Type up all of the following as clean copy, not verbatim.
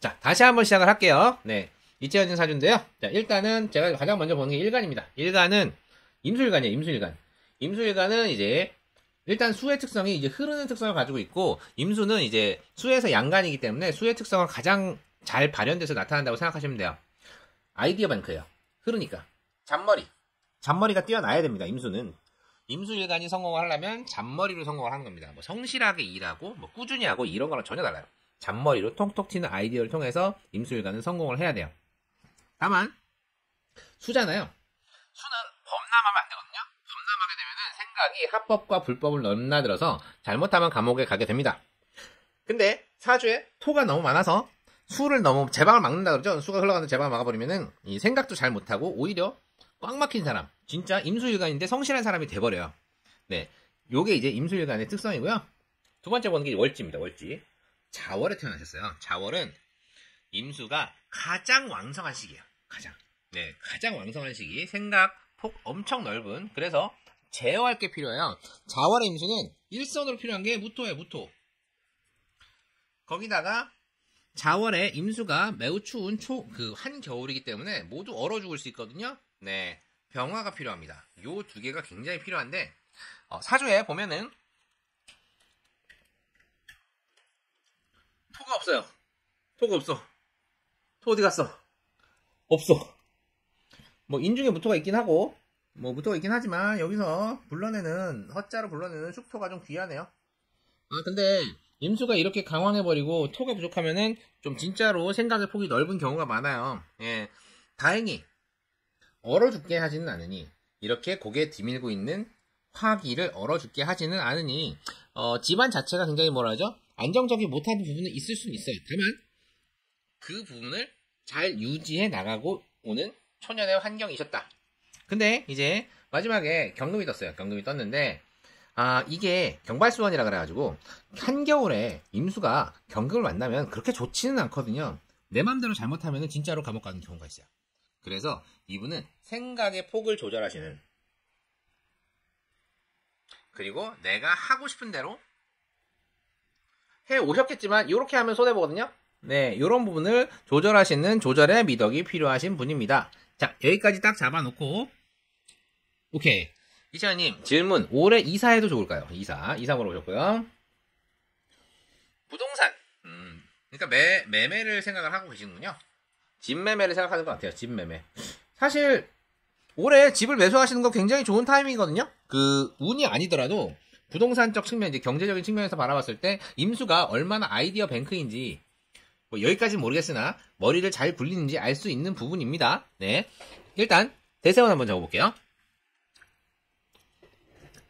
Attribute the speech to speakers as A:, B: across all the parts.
A: 자, 다시 한번 시작을 할게요. 네. 이채연진 사주인데요. 자, 일단은 제가 가장 먼저 보는 게 일간입니다. 일간은 임수일간이에요, 임수일간. 임수일간은 이제, 일단 수의 특성이 이제 흐르는 특성을 가지고 있고, 임수는 이제 수에서 양간이기 때문에 수의 특성을 가장 잘 발현돼서 나타난다고 생각하시면 돼요. 아이디어 뱅크예요. 흐르니까. 잔머리. 잔머리가 뛰어나야 됩니다, 임수는. 임수일간이 성공을 하려면 잔머리로 성공을 하는 겁니다. 뭐 성실하게 일하고, 뭐 꾸준히 하고 이런 거랑 전혀 달라요. 잔머리로 톡톡 튀는 아이디어를 통해서 임수일간은 성공을 해야 돼요. 다만 수잖아요. 수는 범람하면 안 되거든요. 범람하게 되면은 생각이 합법과 불법을 넘나들어서 잘못하면 감옥에 가게 됩니다. 근데 사주에 토가 너무 많아서 수를 너무 제방을 막는다 그러죠. 수가 흘러가는 제방을 막아버리면은 이 생각도 잘 못하고 오히려 꽉 막힌 사람, 진짜 임수일간인데 성실한 사람이 돼버려요. 네, 요게 이제 임수일간의 특성이고요. 두 번째 보는 게 월지입니다. 월지. 자월에 태어나셨어요. 자월은 임수가 가장 왕성한 시기예요. 가장 왕성한 시기. 생각 폭 엄청 넓은. 그래서 제어할 게 필요해요. 자월의 임수는 일선으로 필요한 게 무토예요. 무토. 거기다가 자월의 임수가 매우 추운 한겨울이기 때문에 모두 얼어 죽을 수 있거든요. 네, 병화가 필요합니다. 요 두 개가 굉장히 필요한데 사주에 보면은 토가 없어요. 토가 없어. 토 어디 갔어? 없어. 뭐 인중에 무토가 있긴 하고 뭐 무토가 있긴 하지만 여기서 불러내는 헛자로 불러내는 숙토가 좀 귀하네요. 근데 임수가 이렇게 강황해버리고 토가 부족하면은 좀 진짜로 생각의 폭이 넓은 경우가 많아요. 예, 다행히 얼어 죽게 하지는 않으니 이렇게 고개 뒤밀고 있는 화기를 얼어 죽게 하지는 않으니 집안 자체가 굉장히 뭐라 하죠? 안정적이 못하는 부분은 있을 수는 있어요. 다만 그 부분을 잘 유지해 나가고 오는 초년의 환경이셨다. 근데 이제 마지막에 경금이 떴어요. 경금이 떴는데 이게 경발수원이라 그래가지고 한겨울에 임수가 경금을 만나면 그렇게 좋지는 않거든요. 내 맘대로 잘못하면 진짜로 감옥 가는 경우가 있어요. 그래서 이분은 생각의 폭을 조절하시는, 그리고 내가 하고 싶은 대로 해 오셨겠지만 이렇게 하면 손해보거든요. 네, 이런 부분을 조절하시는 조절의 미덕이 필요하신 분입니다. 자, 여기까지 딱 잡아놓고 오케이. 이시아님 질문. 올해 이사해도 좋을까요? 이사 물어보셨고요. 부동산. 그러니까 매매를 생각을 하고 계시는군요. 집 매매를 생각하는 것 같아요. 집 매매. 사실 올해 집을 매수하시는 거 굉장히 좋은 타이밍이거든요. 운이 아니더라도 부동산적 측면, 이제 경제적인 측면에서 바라봤을 때 임수가 얼마나 아이디어 뱅크인지 뭐 여기까지는 모르겠으나 머리를 잘 굴리는지 알 수 있는 부분입니다. 네, 일단 대세원 한번 적어볼게요.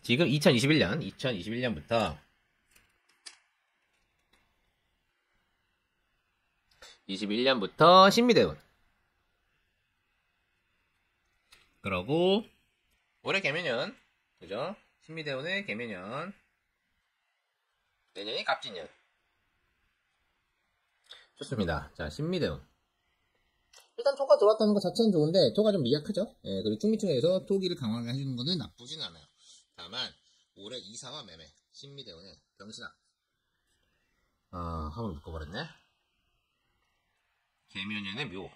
A: 지금 2021년부터 21년부터 신미대운. 그러고 올해 개묘년, 그죠? 신미대운의 개묘년. 내년이 갑진년. 좋습니다. 자, 신미대운. 일단 토가 들어왔다는 것 자체는 좋은데 토가 좀 미약하죠? 예, 그리고 충미층에서 토기를 강하게 해주는 것은 나쁘진 않아요. 다만 올해 이사와 매매, 신미대운의 병신학. 한번 묶어버렸네. 개묘년의 묘.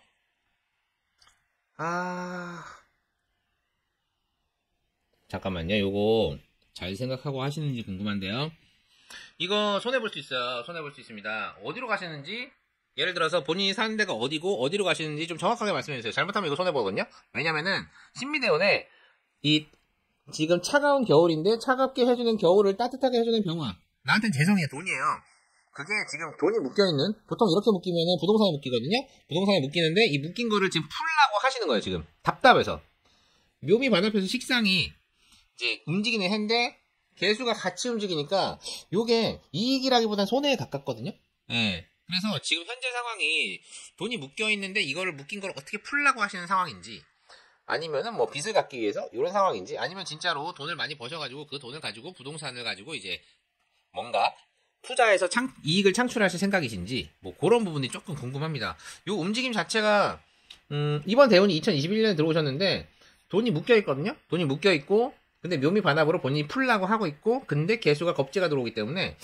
A: 잠깐만요. 요거 잘 생각하고 하시는지 궁금한데요. 이거 손해볼 수 있어요. 손해볼 수 있습니다. 어디로 가시는지, 예를 들어서 본인이 사는 데가 어디고 어디로 가시는지 좀 정확하게 말씀해주세요. 잘못하면 이거 손해보거든요. 왜냐면은 신미대운에 지금 차가운 겨울인데 차갑게 해주는 겨울을 따뜻하게 해주는 병화. 나한테는 재성이에요. 돈이에요. 그게 지금 돈이 묶여있는, 보통 이렇게 묶이면은 부동산에 묶이거든요. 부동산에 묶이는데 이 묶인 거를 지금 풀라고 하시는 거예요. 지금 답답해서. 묘미 반합해서 식상이 이제 움직이는 해인데 개수가 같이 움직이니까 요게 이익이라기보단 손해에 가깝거든요. 예. 그래서 지금 현재 상황이 돈이 묶여있는데 이거를 묶인 걸 어떻게 풀라고 하시는 상황인지, 아니면은 뭐 빚을 갚기 위해서 이런 상황인지, 아니면 진짜로 돈을 많이 버셔가지고 그 돈을 가지고 부동산을 가지고 이제 뭔가 투자해서 이익을 창출하실 생각이신지, 뭐 그런 부분이 조금 궁금합니다. 요 움직임 자체가 이번 대운이 2021년에 들어오셨는데 돈이 묶여있거든요. 돈이 묶여있고 근데 묘미 반합으로 본인이 풀라고 하고 있고, 근데 개수가 겁재가 들어오기 때문에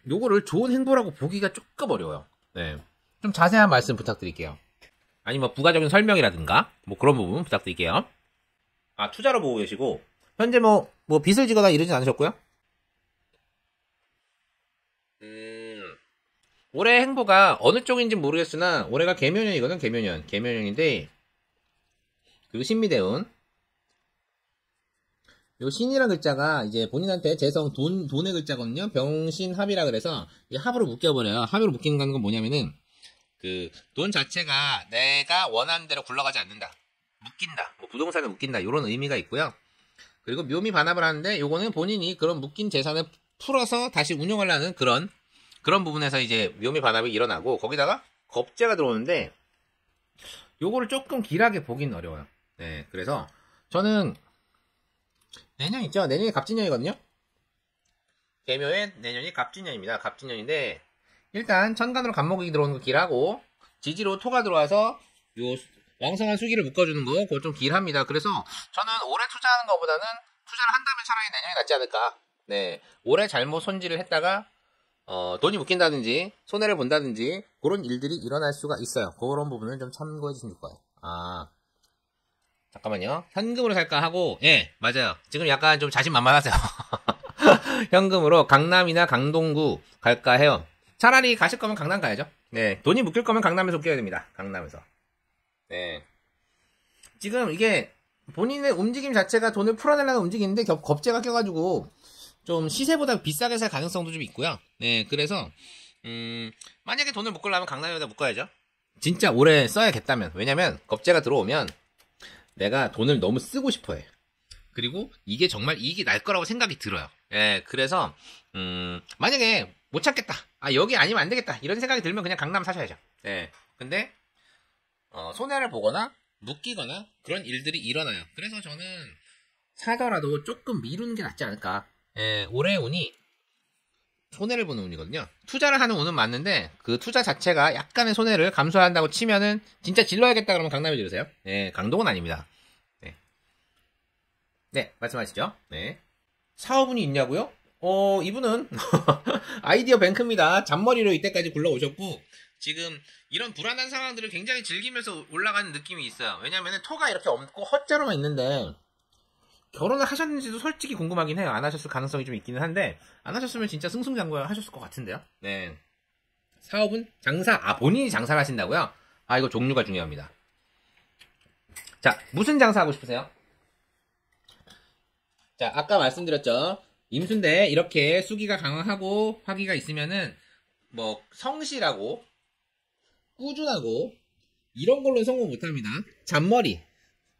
A: 요거를 좋은 행보라고 보기가 조금 어려워요. 네. 좀 자세한 말씀 부탁드릴게요. 아니 뭐 부가적인 설명이라든가 뭐 그런 부분 부탁드릴게요. 아, 투자로 보고 계시고 현재 뭐 빚을 지거나 이러진 않으셨고요. 올해 행보가 어느 쪽인지 모르겠으나 올해가 개묘년이거든. 개묘년인데 그리고 신미대운 요 신이란 글자가 이제 본인한테 재성 돈의 글자거든요. 병신합이라 그래서 이 합으로 묶여버려요. 합으로 묶이는 건 뭐냐면은 그 돈 자체가 내가 원하는 대로 굴러가지 않는다. 묶인다. 뭐 부동산을 묶인다. 이런 의미가 있고요. 그리고 묘미 반합을 하는데 요거는 본인이 그런 묶인 재산을 풀어서 다시 운용하려는 그런 부분에서 이제 묘미 반합이 일어나고 거기다가 겁재가 들어오는데 요거를 조금 길하게 보긴 어려워요. 네, 그래서 저는 내년 있죠. 내년이 갑진년이거든요. 개묘의 내년이 갑진년입니다. 갑진년인데 일단 천간으로 간목이 들어오는 거 길하고 지지로 토가 들어와서 요 왕성한 수기를 묶어주는 거 그거 좀 길합니다. 그래서 저는 올해 투자하는 것보다는 투자를 한다면 차라리 내년이 낫지 않을까. 네, 올해 잘못 손질을 했다가 돈이 묶인다든지 손해를 본다든지 그런 일들이 일어날 수가 있어요. 그런 부분을 좀 참고해 주시면 좋을 거예요. 아, 잠깐만요. 현금으로 살까 하고, 예, 맞아요. 지금 약간 좀 자신만만하세요. 현금으로 강남이나 강동구 갈까 해요. 차라리 가실 거면 강남 가야죠. 네, 돈이 묶일 거면 강남에서 묶여야 됩니다. 강남에서. 네. 지금 이게 본인의 움직임 자체가 돈을 풀어내려는 움직임인데 겁재가 껴가지고 좀 시세보다 비싸게 살 가능성도 좀 있고요. 네, 그래서 만약에 돈을 묶으려면 강남에다 묶어야죠. 진짜 오래 써야겠다면. 왜냐면 겁재가 들어오면 내가 돈을 너무 쓰고 싶어해. 그리고 이게 정말 이익이 날 거라고 생각이 들어요. 예, 그래서 만약에 못 찾겠다. 아, 여기 아니면 안 되겠다. 이런 생각이 들면 그냥 강남 사셔야죠. 예. 근데 손해를 보거나 묶이거나 그런 일들이 일어나요. 그래서 저는 사더라도 조금 미루는 게 낫지 않을까. 예, 올해 운이 손해를 보는 운이거든요. 투자를 하는 운은 맞는데 그 투자 자체가 약간의 손해를 감수한다고 치면은 진짜 질러야겠다 그러면 강남에 지르세요. 예, 강동은 아닙니다. 네, 네, 말씀하시죠. 네, 사업운이 있냐고요? 이분은 아이디어 뱅크입니다. 잔머리로 이때까지 굴러오셨고 지금 이런 불안한 상황들을 굉장히 즐기면서 올라가는 느낌이 있어요. 왜냐면은 토가 이렇게 없고 헛자로만 있는데 결혼을 하셨는지도 솔직히 궁금하긴 해요. 안 하셨을 가능성이 좀 있기는 한데 안 하셨으면 진짜 승승장구를 하셨을 것 같은데요. 네. 사업은 장사. 아, 본인이 장사를 하신다고요? 아, 이거 종류가 중요합니다. 자, 무슨 장사 하고 싶으세요? 자, 아까 말씀드렸죠. 임수인데 이렇게 수기가 강하고 화기가 있으면은 뭐 성실하고 꾸준하고 이런 걸로 성공 못합니다. 잔머리.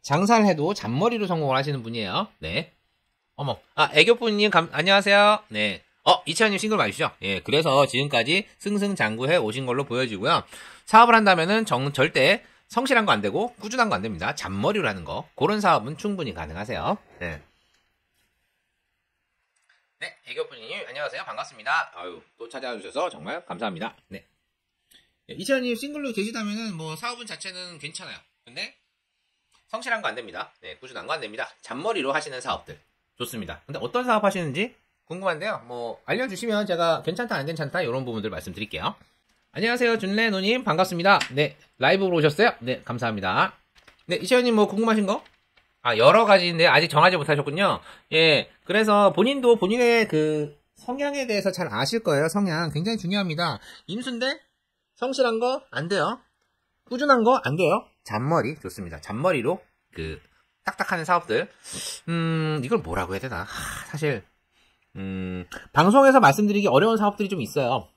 A: 장사를 해도 잔머리로 성공을 하시는 분이에요. 네. 어머. 아, 애교분님, 안녕하세요. 네. 이채연님 싱글 맞으시죠? 예, 그래서 지금까지 승승장구해 오신 걸로 보여지고요. 사업을 한다면은 절대 성실한 거 안 되고, 꾸준한 거 안 됩니다. 잔머리로 하는 거. 그런 사업은 충분히 가능하세요. 네. 네, 애교분님, 안녕하세요. 반갑습니다. 아유, 또 찾아주셔서 정말 감사합니다. 네. 이채연님 싱글로 계시다면은 뭐 사업은 자체는 괜찮아요. 근데, 성실한 거 안 됩니다. 네, 꾸준한 거 안 됩니다. 잔머리로 하시는 사업들. 좋습니다. 근데 어떤 사업 하시는지 궁금한데요. 뭐, 알려주시면 제가 괜찮다, 안 괜찮다, 이런 부분들 말씀드릴게요. 안녕하세요. 준레노님, 반갑습니다. 네, 라이브로 오셨어요? 네, 감사합니다. 네, 이시연님 뭐 궁금하신 거? 아, 여러 가지인데 아직 정하지 못하셨군요. 예, 그래서 본인도 본인의 그 성향에 대해서 잘 아실 거예요. 성향. 굉장히 중요합니다. 임수인데, 성실한 거 안 돼요. 꾸준한 거 안 돼요. 잔머리 좋습니다. 잔머리로 그 딱딱하는 사업들. 이걸 뭐라고 해야 되나? 사실 방송에서 말씀드리기 어려운 사업들이 좀 있어요.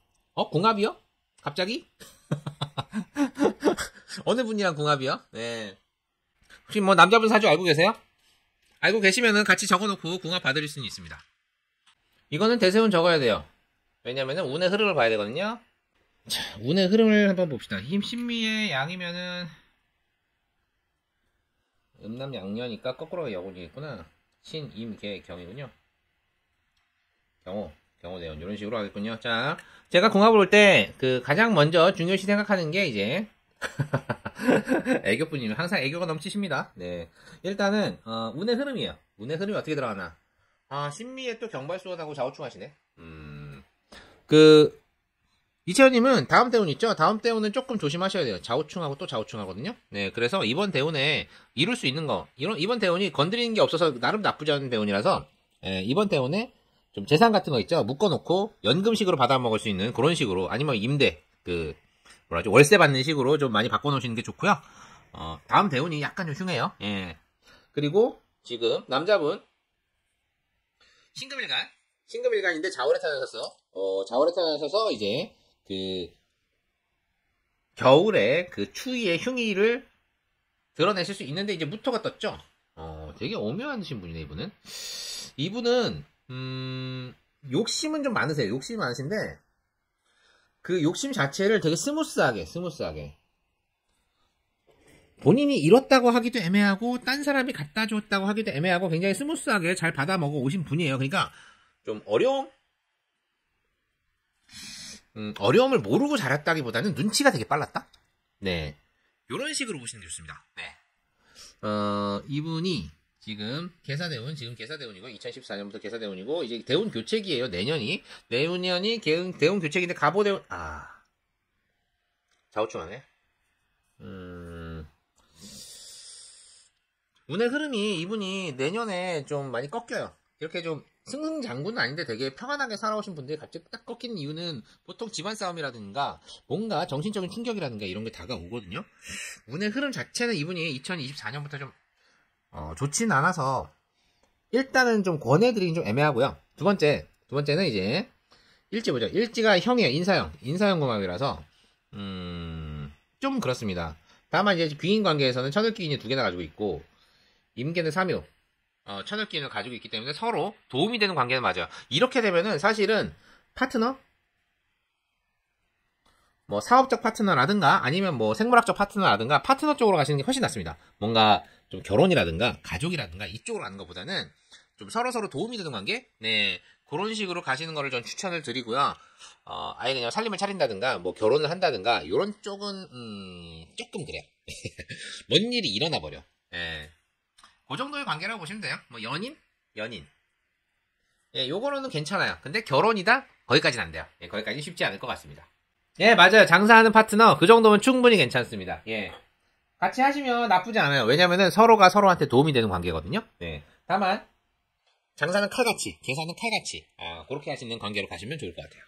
A: 궁합이요? 갑자기? 어느 분이랑 궁합이요? 네. 혹시 뭐 남자분 사주 알고 계세요? 알고 계시면은 같이 적어놓고 궁합 받으실 수는 있습니다. 이거는 대세운 적어야 돼요. 왜냐면은 운의 흐름을 봐야 되거든요. 자, 운의 흐름을 한번 봅시다. 힘 신미의 양이면은 음남양녀니까 거꾸로 여군이겠구나. 신, 임, 개, 경이군요. 경호, 대원 이런 식으로 하겠군요. 자, 제가 궁합을 볼 때 그 가장 먼저 중요시 생각하는 게 이제 애교뿐이면 항상 애교가 넘치십니다. 네, 일단은 운의 흐름이에요. 운의 흐름이 어떻게 들어가나. 신미에 또 경발수원하고 좌우충하시네. 이채연님은 다음 대운 있죠? 다음 대운은 조금 조심하셔야 돼요. 좌우충하고 또 좌우충하거든요. 네, 그래서 이번 대운에 이룰 수 있는 거, 이번 대운이 건드리는 게 없어서 나름 나쁘지 않은 대운이라서, 예, 이번 대운에 좀 재산 같은 거 있죠? 묶어놓고 연금식으로 받아 먹을 수 있는 그런 식으로, 아니면 임대, 뭐라죠? 월세 받는 식으로 좀 많이 바꿔놓으시는 게 좋고요. 다음 대운이 약간 좀 흉해요. 예. 그리고 지금 남자분, 신금일간인데 좌월에 태어나셔서, 좌월에 태어나셔서 이제, 겨울에 그 추위의 흉의를 드러내실 수 있는데 이제 무토가 떴죠? 되게 오묘하신 분이네, 이분은. 이분은, 욕심은 좀 많으세요. 욕심이 많으신데, 그 욕심 자체를 되게 스무스하게. 본인이 잃었다고 하기도 애매하고, 딴 사람이 갖다 줬다고 하기도 애매하고, 굉장히 스무스하게 잘 받아 먹어 오신 분이에요. 그러니까, 좀 어려움을 모르고 자랐다기보다는 눈치가 되게 빨랐다? 네. 요런 식으로 보시는 게 좋습니다. 네. 이분이 지금 계사대운이고 2014년부터 계사대운이고 이제 대운 교체기예요. 내년이 대운 교체기인데 갑오대운 좌우충하네. 운의 흐름이 이분이 내년에 좀 많이 꺾여요. 이렇게 좀 승승장구는 아닌데 되게 평안하게 살아오신 분들이 갑자기 딱 꺾이는 이유는 보통 집안 싸움이라든가 뭔가 정신적인 충격이라든가 이런 게 다가오거든요. 운의 흐름 자체는 이분이 2024년부터 좀 좋진 않아서 일단은 좀 권해드리긴 좀 애매하고요. 두 번째는 이제 일지 보죠. 일지가 형이에요. 인사형 궁합이라서 좀 그렇습니다. 다만 이제 귀인 관계에서는 천을귀인이 2개나 가지고 있고 임계는 3요. 천을기운을 가지고 있기 때문에 서로 도움이 되는 관계는 맞아요. 이렇게 되면은 사실은 파트너? 뭐 사업적 파트너라든가 아니면 뭐 생물학적 파트너라든가 파트너 쪽으로 가시는 게 훨씬 낫습니다. 뭔가 좀 결혼이라든가 가족이라든가 이쪽으로 가는 것보다는 좀 서로서로 도움이 되는 관계? 네. 그런 식으로 가시는 거를 전 추천을 드리고요. 아예 그냥 살림을 차린다든가 뭐 결혼을 한다든가 이런 쪽은 조금 그래요. 뭔 일이 일어나 버려. 예. 그 정도의 관계라고 보시면 돼요. 뭐 연인. 예, 요거는 괜찮아요. 근데 결혼이다? 거기까지는 안 돼요. 예, 거기까지 쉽지 않을 것 같습니다. 예, 맞아요. 장사하는 파트너 그 정도면 충분히 괜찮습니다. 예. 같이 하시면 나쁘지 않아요. 왜냐면은 서로가 서로한테 도움이 되는 관계거든요. 예. 다만 장사는 칼같이, 계산은 칼같이. 그렇게 할 수 있는 관계로 가시면 좋을 것 같아요.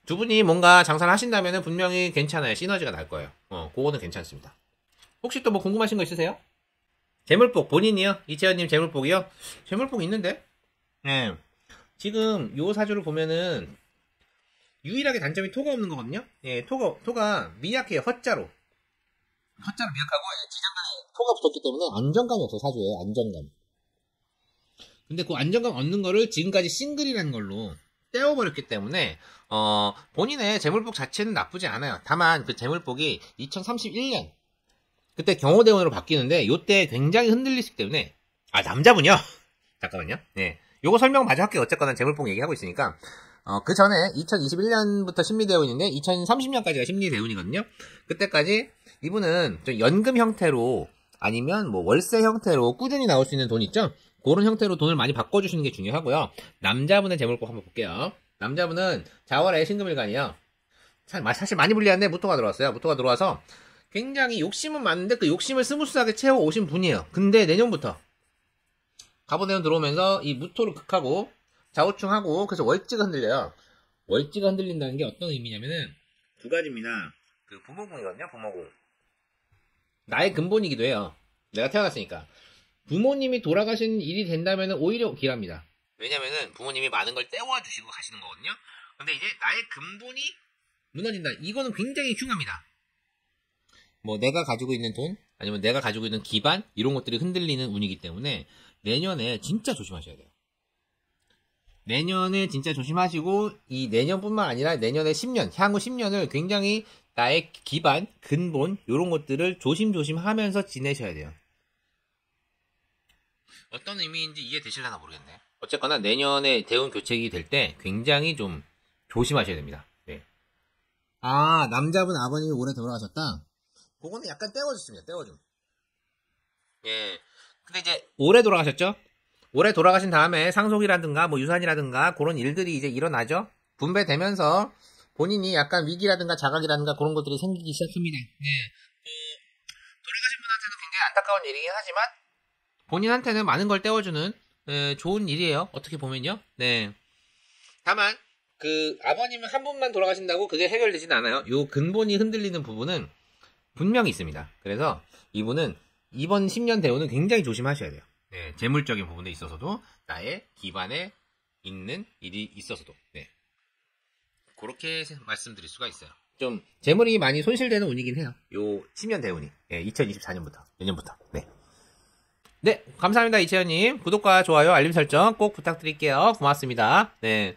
A: 두 분이 뭔가 장사를 하신다면은 분명히 괜찮아요. 시너지가 날 거예요. 그거는 괜찮습니다. 혹시 또 뭐 궁금하신 거 있으세요? 재물복 본인이요? 이채연님 재물복이요? 재물복 있는데? 네. 지금 요 사주를 보면은 유일하게 단점이 토가 없는 거거든요? 예, 토가 미약해요. 허자로 미약하고 지장간에 토가 붙었기 때문에 안정감이 없어 사주에 안정감. 근데 그 안정감 얻는 거를 지금까지 싱글이라는 걸로 떼어버렸기 때문에 본인의 재물복 자체는 나쁘지 않아요. 다만 그 재물복이 2031년 그때 경호대원으로 바뀌는데 요때 굉장히 흔들리기 때문에 남자분요? 잠깐만요. 네, 요거 설명 마저 할게요. 어쨌거나 재물복 얘기하고 있으니까 그 전에 2021년부터 심리대운인데 2030년까지가 심리대운이거든요. 그때까지 이분은 좀 연금 형태로 아니면 뭐 월세 형태로 꾸준히 나올 수 있는 돈 있죠? 그런 형태로 돈을 많이 바꿔주시는 게 중요하고요. 남자분의 재물복 한번 볼게요. 남자분은 자월의 신금일간이요. 사실 많이 불리한데 무토가 들어왔어요. 무토가 들어와서 굉장히 욕심은 많은데 그 욕심을 스무스하게 채워 오신 분이에요. 근데 내년부터 갑오대운 들어오면서 이 무토를 극하고 좌우충하고 그래서 월지가 흔들려요. 월지가 흔들린다는 게 어떤 의미냐면은 두 가지입니다. 그 부모궁이거든요. 부모궁. 나의 근본이기도 해요. 내가 태어났으니까. 부모님이 돌아가신 일이 된다면은 오히려 길합니다. 왜냐면은 부모님이 많은 걸 떼어주시고 가시는 거거든요. 근데 이제 나의 근본이 무너진다. 이거는 굉장히 흉합니다. 뭐 내가 가지고 있는 돈 아니면 내가 가지고 있는 기반 이런 것들이 흔들리는 운이기 때문에 내년에 진짜 조심하셔야 돼요. 내년에 진짜 조심하시고 이 내년뿐만 아니라 내년에 10년 향후 10년을 굉장히 나의 기반 근본 이런 것들을 조심조심 하면서 지내셔야 돼요. 어떤 의미인지 이해되실려나 모르겠네. 어쨌거나 내년에 대운 교체기 될 때 굉장히 좀 조심하셔야 됩니다. 네. 남자분 아버님이 올해 돌아가셨다? 그거는 약간 떼워줬습니다. 떼워줌. 예. 근데 이제 올해 돌아가셨죠? 올해 돌아가신 다음에 상속이라든가 뭐 유산이라든가 그런 일들이 이제 일어나죠? 분배되면서 본인이 약간 위기라든가 자각이라든가 그런 것들이 생기기 시작합니다. 네. 돌아가신 분한테는 굉장히 안타까운 일이긴 하지만 본인한테는 많은 걸 떼어주는 좋은 일이에요. 어떻게 보면요. 네. 다만 그 아버님은 한 분만 돌아가신다고 그게 해결되지는 않아요. 요 근본이 흔들리는 부분은 분명히 있습니다. 그래서 이분은 이번 10년 대우는 굉장히 조심하셔야 돼요. 네, 재물적인 부분에 있어서도 나의 기반에 있는 일이 있어서도 네. 그렇게 말씀드릴 수가 있어요. 좀 재물이 많이 손실되는 운이긴 해요. 요 10년 대운이 2024년부터 내년부터 네. 네, 감사합니다 이채연님. 구독과 좋아요 알림 설정 꼭 부탁드릴게요. 고맙습니다. 네.